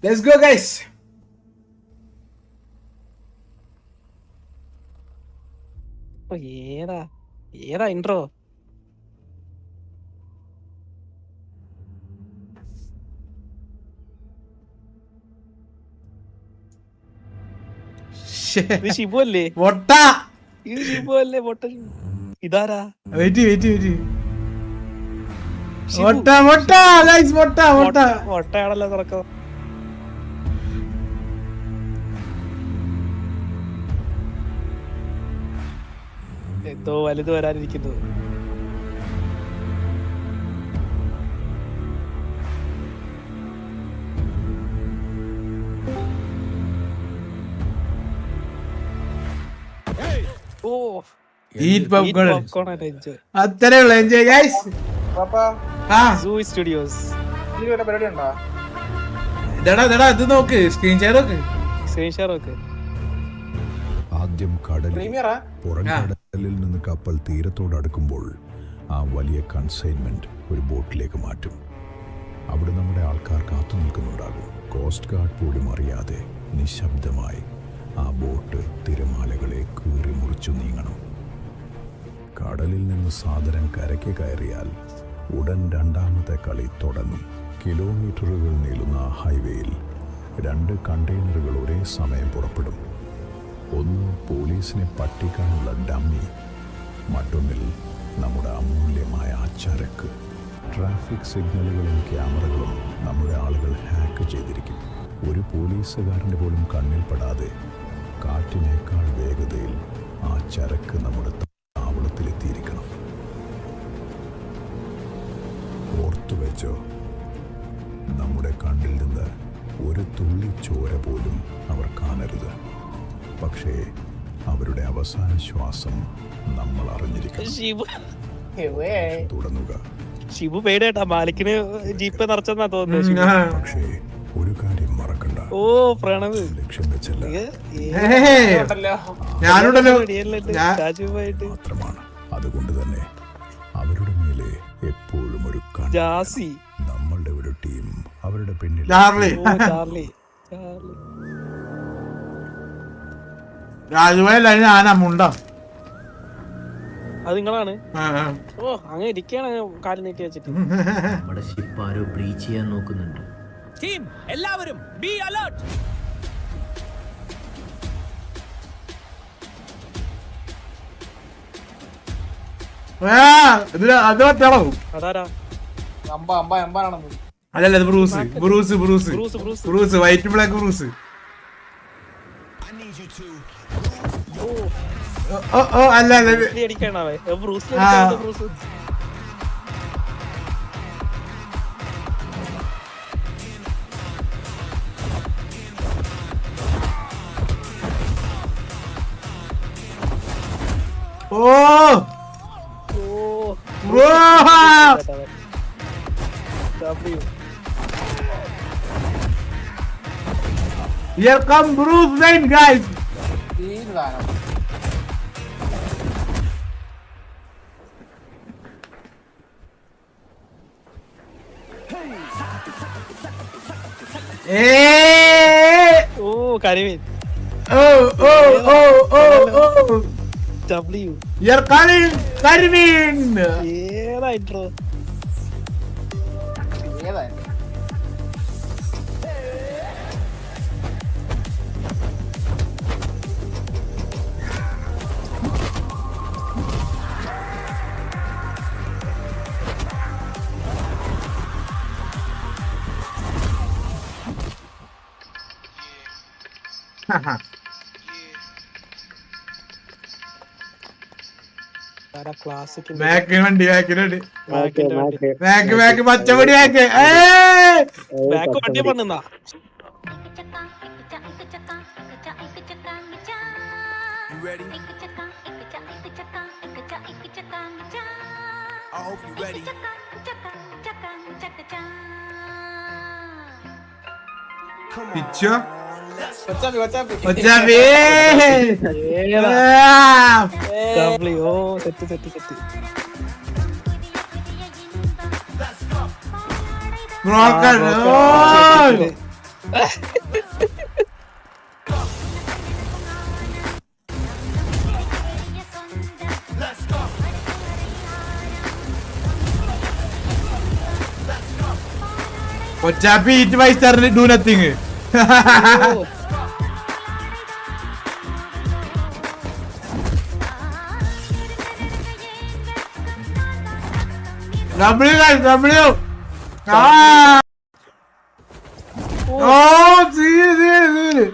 Let's go, guys. ഏതാ intro? ഇത് ഷിബു അല്ലേ? മൊട്ട. ഇത് ഷിബു അല്ലേ? പൊട്ട ഇതാരാ? വെയിറ്റ്. മൊട്ട ഗൈസ്, മൊട്ട. മൊട്ടയാണല്ലോ തുറക്കം. എന്തോ വലുത് വരാനിരിക്കുന്നു. ഓ അത്രേ ഉള്ളു. Enjoy guys. സ്റ്റുഡിയോസ് ഇത് നോക്ക്, സ്ക്രീൻ ഷെയർ നോക്ക്. ആദ്യം പുറംകടലിൽ നിന്ന് കപ്പൽ തീരത്തോടടുക്കുമ്പോൾ ആ വലിയ കൺസൈൻമെന്റ് ഒരു ബോട്ടിലേക്ക് മാറ്റും. അവിടെ നമ്മുടെ ആൾക്കാർ കാത്തു നിൽക്കുന്നുണ്ടാകും. കോസ്റ്റ് ഗാർഡ് പോലും അറിയാതെ നിശബ്ദമായി ആ ബോട്ട് തിരമാലകളെ കീറി മുറിച്ചു നീങ്ങണം. കടലിൽ നിന്ന് സാദരം കരയ്ക്ക് കയറിയാൽ ഉടൻ രണ്ടാമത്തെ കളി തുടങ്ങും. കിലോമീറ്ററുകൾ നീളുന്ന ആ ഹൈവേയിൽ 2 കണ്ടെയ്നറുകൾ ഒരേ സമയം പുറപ്പെടും. ഒന്ന് പോലീസിനെ പറ്റിക്കാനുള്ള ഡമ്മി, മറ്റൊന്നിൽ നമ്മുടെ അമൂല്യമായ ആ ചരക്ക്. ട്രാഫിക് സിഗ്നലുകളും ക്യാമറകളും നമ്മുടെ ആളുകൾ ഹാക്ക് ചെയ്തിരിക്കും. ഒരു പോലീസുകാരൻ്റെ പോലും കണ്ണിൽപ്പെടാതെ കാറ്റിനേക്കാൾ വേഗതയിൽ ആ ചരക്ക് നമ്മുടെ താവളത്തിലെത്തിയിരിക്കണം. ഓർത്തുവെച്ചോ, നമ്മുടെ കണ്ണിൽ നിന്ന് ഒരു തുള്ളി ചോര പോലും അവർ കാണരുത്. പക്ഷേ അവരുടെ അവസാന ശ്വാസം നമ്മൾ അറിഞ്ഞിരിക്കണം. തുടങ്ങുക. ഷിബു പേടേട്ടാ, മാലിക്കിന് ജീപ്പ് നിറച്ചെന്നാ തോന്നുന്നു. പക്ഷേ ഒരു കാര്യം മറക്കണ്ട. ഓ പ്രണവ് ലക്ഷ്യം വെച്ചല്ല മാത്രമാണ്. അതുകൊണ്ട് തന്നെ അവരുടെ മേലെ എപ്പോഴും ഒരു ജാസി. നമ്മളുടെ ഒരു ടീം അവരുടെ പിന്നിൽ. അത് നിങ്ങളാണ്. ഓ അങ്ങനെ ഇരിക്കാണ് കാലം നീട്ടി വെച്ചിട്ട്. നമ്മുടെ ഷിപ്പ് ആരോ ബ്രീച്ച് ചെയ്യാൻ നോക്കുന്നുണ്ട്. ടീം എല്ലാവരും ബി അലേർട്ട്. അതാരാ? അല്ലല്ല, ഇത് ബ്രൂസ് വൈറ്റ് ബ്ലാക്ക് ബ്രൂസ്. അല്ല അടിക്കണേ Bruce. Here come Bruce Wayne, guys. Oh, Karim. Oh. W. You're calling Karim. Yeah, intro. പച്ചമടി വണ്ടി പണിന്നാ. പിച്ചോ Kochappi eat 5 star do nothing. W guys, W. Scene.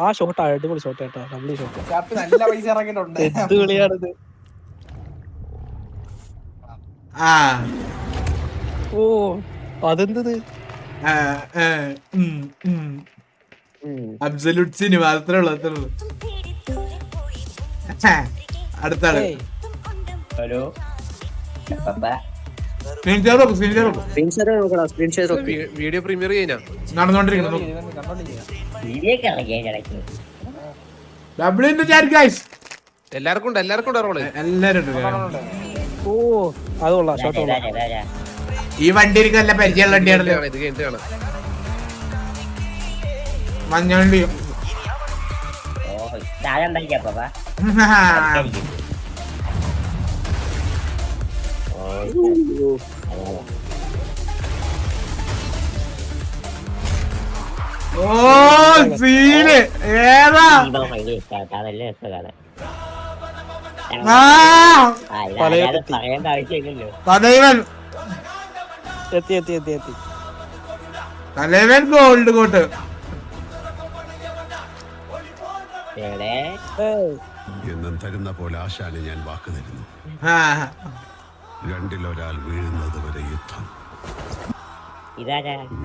ആ shot അടിപൊളി shot കേട്ടോ, W shot. ചാപ്പി നല്ല പൈസ ഇറങ്ങിയിട്ടുണ്ട്. എന്ത് കളിയാണിത്? ആ ഓ അതെന്തത്? അബ്സല്യൂട്ട് സിനിമ അത്രേ ഉള്ളു. അടുത്താണ് ഹലോ വീഡിയോ പ്രീമിയർ കഴിഞ്ഞാ നടന്നുകൊണ്ടിരിക്കുന്നു. കണ്ടോണ്ടിരിക്കുക. ഡബ്ല്യൂന്റെ ചാറ്റ് ഗൈസ് എല്ലാവർക്കും ഉണ്ട് റോള്. എല്ലാരും ഓ അത് കൊള്ളാം, ഷോട്ട് കൊള്ളാം. ഈ വണ്ടി എനിക്ക് നല്ല പരിചയമുള്ള വണ്ടിയാണല്ലോ. ഇത് കഴിഞ്ഞിട്ട് കാണാം. മഞ്ഞവണ്ടി. ഓ സീന് ഏതാ? തലവൻ എത്തി. തലവൻ ഗോൾഡ് കോട്ട്. എന്നും തരുന്ന പോലെ ആശാന് ഞാൻ വാക്ക് തരുന്നു. രണ്ടിലൊരാൾ വീഴുന്നത് വരെ യുദ്ധം.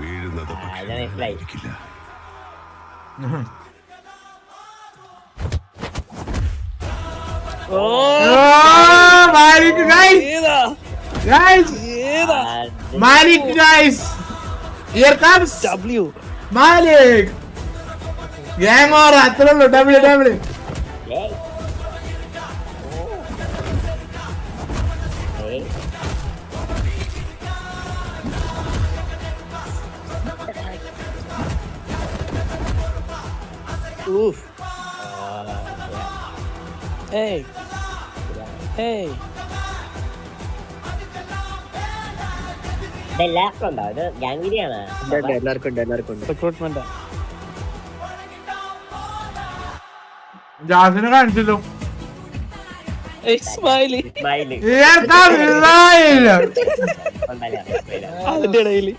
വീഴുന്നത് പക്ഷില്ല. Malik guys here comes W. Malik gang over. അത്രേ ഉള്ളൂ. ഡബ്ല്യൂ. റിക്രൂട്ട്മെന്റ് ജാസിനെ കാണിച്ചല്ലോ. Ismail Here comes Ismail. അതിന്റെ ഇടയില്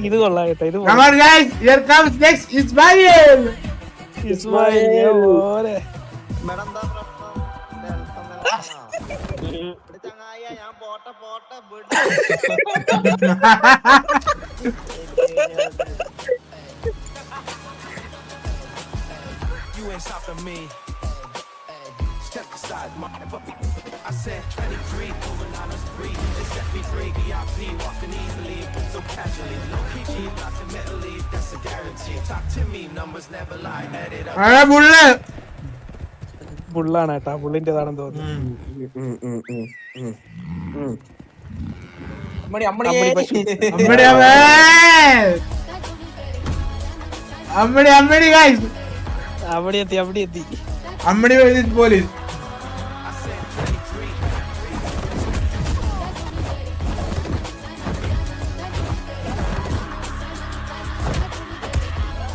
ഇത് കൊള്ളാം കേട്ടോ. ഇത് Come on guys, here comes next Ismail. Ismail പോലെ You ain't stopping me. Step aside, I said 23, moving on the street. They set me free, VIP, walking easily, so casually. No PG, not to mentally, that's a guarantee. Talk to me, numbers never lie, add it up. ബുള്ളാണ് കേട്ടാ, ബുള്ളിന്റേതാണെന്ന് തോന്നുന്നു. അമ്മടി guys. അവിടെ എത്തി. അമ്മടി police.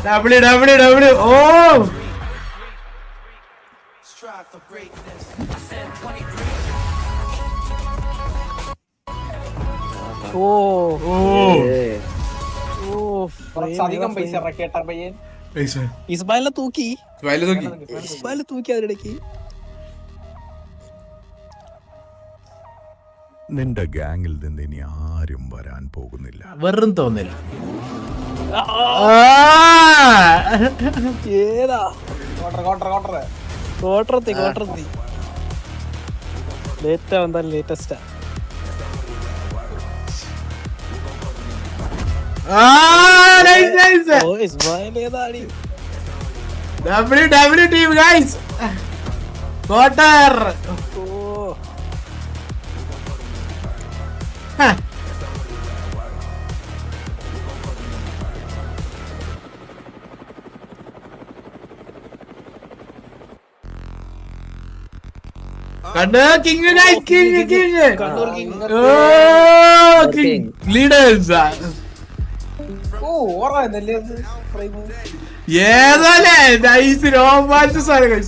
W. Oh. Strive for greatness. I said 23. അധികം പൈസ ഇറക്കിയിട്ടാ പയ്യൻ. ഇസ്മായിലിനെ തൂക്കി Ismail തൂക്കി അതിനിടയ്ക്ക്. നിന്റെ ഗാങ്ങിൽ നിന്ന് ഇനി ആരും വരാൻ പോകുന്നില്ല. വെറും തോന്നൽ. ഏതാ കോട്ടറത്തി ലേറ്റ് ആവുന്ന ലേറ്റസ്റ്റാ. ഇസ്മായിൽ ഏതാടി? W team guys. Quarter. Kannur king Kannur king. Leaders ഓ ഓർമ്മ ഏതല്ലേ നൈസ് രോമാഞ്ച സാധനം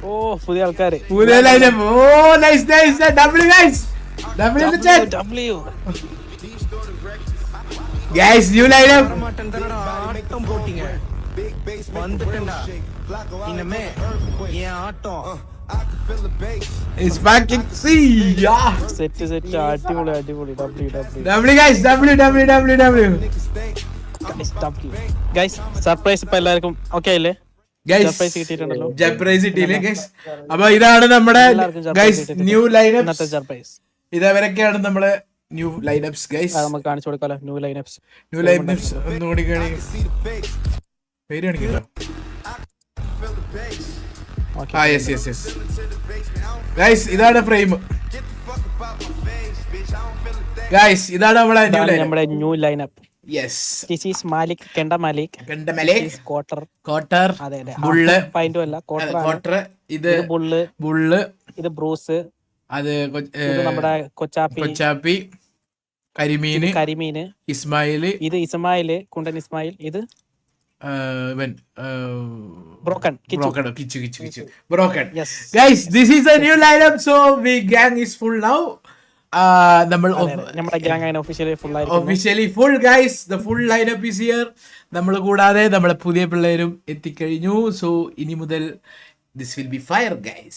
ഓ പുതിയ ആൾക്കാര് പുതിയ ലൈനപ്പ് ഓ nice nice W guys W in the chat W. Guys new lineup ஆட்டம் போட்டீங்க வந்துட்டேன்டா இனிமே என் ஆட்டம் is fucking see yeah set അടിപൊളി W. w guys w guys surprise ഇപ്പൊ എല്ലാവർക്കും ഓക്കെ അല്ലേ? ഗൈസ് സർപ്രൈസ് കിട്ടിയിട്ടുണ്ടല്ലോ. സർപ്രൈസ് കിട്ടിയില്ലേ ഗൈസ്? അപ്പൊ ഇതാണ് നമ്മുടെ എല്ലാവർക്കും surprise ഗൈസ് കിട്ടിയിട്ടുണ്ട്. ന്യൂ ലൈനപ്സ്. ഇന്നത്തെ സർപ്രൈസ് ഇതവരൊക്കെയാണ് നമ്മളെ ന്യൂ ലൈനപ്സ് ഗൈസ്. നമുക്ക് കാണിച്ചു കൊടുക്കാലോ ന്യൂ ലൈനപ്സ്. ഒന്നുകൂടി പേര് കാണിക്കല്ലോ. ആ യെസ് ഗൈസ് ഇതാണ് ഫ്രെയിം. ഗൈസ് ഇതാണ് നമ്മുടെ ന്യൂ ലൈനപ്പ്. നമ്മുടെ new lineup. Yes this is Malik കെണ്ട മാലിക് കോട്ടർ. അതെ ബുള്ള് പൈന്റും അല്ല കോട്ടർ. ഇത് ബുള്ള്. ഇത് ബ്രൂസ്. അത് ഇത് നമ്മുടെ കൊച്ചാപ്പി കരിമീന്. ഇസ്മായില്. ഇത് ഇസ്മായില് കുണ്ടൻ ഇസ്മായിൽ. ഇത് broken yes guys this is a new lineup so we gang is full now നമ്മുടെ ഗ്യാങ് അങ്ങനെ officially full guys the full lineup is here നമ്മൾ കൂടാതെ നമ്മളെ പുതിയ പിള്ളേരും എത്തിക്കഴിഞ്ഞു so ഇനി മുതൽ this will be fire guys